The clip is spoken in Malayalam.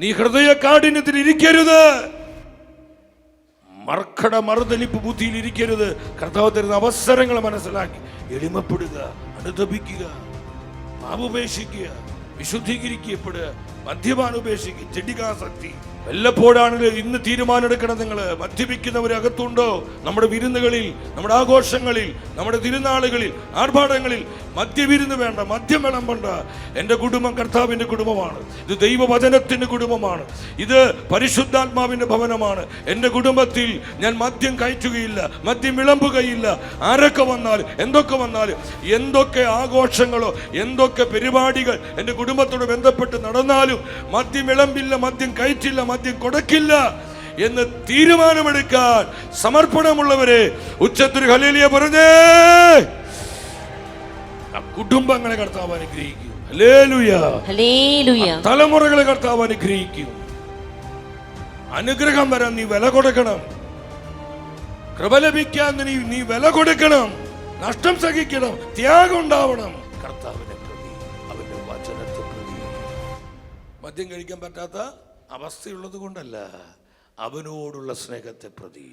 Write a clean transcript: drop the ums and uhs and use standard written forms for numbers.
നീ ഹൃദയ കാഠിന്യത്തിൽ ഇരിക്കരുത്, മറുതലിപ്പ് ബുദ്ധിയിൽ ഇരിക്കരുത്. കർത്താവ് തരുന്ന അവസരങ്ങൾ മനസ്സിലാക്കി എളിമപ്പെടുക, അനുതപിക്കുക, പാപപേക്ഷിക്കുക, വിശുദ്ധീകരിക്കപ്പെടുക, മദ്യപാനം ഉപേക്ഷിക്കുക, ചെടികാസക്തി. വല്ലപ്പോഴാണെങ്കിലും ഇന്ന് തീരുമാനമെടുക്കണം. നിങ്ങൾ മദ്യപിക്കുന്നവരകത്തുണ്ടോ? നമ്മുടെ വിരുന്നുകളിൽ, നമ്മുടെ ആഘോഷങ്ങളിൽ, നമ്മുടെ തിരുനാളുകളിൽ, ആർഭാടങ്ങളിൽ മദ്യവിരുന്ന് വേണ്ട, മദ്യം വിളമ്പണ്ട. എൻ്റെ കുടുംബം കർത്താവിൻ്റെ കുടുംബമാണ്. ഇത് ദൈവവചനത്തിൻ്റെ കുടുംബമാണ്. ഇത് പരിശുദ്ധാത്മാവിൻ്റെ ഭവനമാണ്. എൻ്റെ കുടുംബത്തിൽ ഞാൻ മദ്യം കയറ്റുകയില്ല, മദ്യം വിളമ്പുകയില്ല. ആരൊക്കെ വന്നാലും എന്തൊക്കെ വന്നാലും, എന്തൊക്കെ ആഘോഷങ്ങളോ എന്തൊക്കെ പരിപാടികൾ എൻ്റെ കുടുംബത്തോട് ബന്ധപ്പെട്ട് നടന്നാലും മദ്യം വിളമ്പില്ല, മദ്യം കയറ്റില്ല, മദ്യം കൊടുക്കില്ല എന്ന് തീരുമാനമെടുക്കാൻ സമർപ്പണമുള്ളവരെ ഉച്ചത്തിൽ ഹല്ലേലൂയ പറഞ്ഞേ. കുടുംബങ്ങളെ കർത്താവ് അനുഗ്രഹിക്കും. Hallelujah, hallelujah. തലമുറകളെ കർത്താവ് അനുഗ്രഹിക്കും. അനുഗ്രഹം വരാൻ നീ വില കൊടുക്കണം. കൃപ ലഭിക്കാൻ നീ വില കൊടുക്കണം. നഷ്ടം സഹിക്കണം. ത്യാഗം ഉണ്ടാവണം. കർത്താവിനെ പ്രതി, അവന്റെ വചനത്തെ പ്രതി. മദ്യം കഴിക്കാൻ പറ്റാത്ത അവസ്ഥയുള്ളത് കൊണ്ടല്ല, അവനോടുള്ള സ്നേഹത്തെ പ്രതി.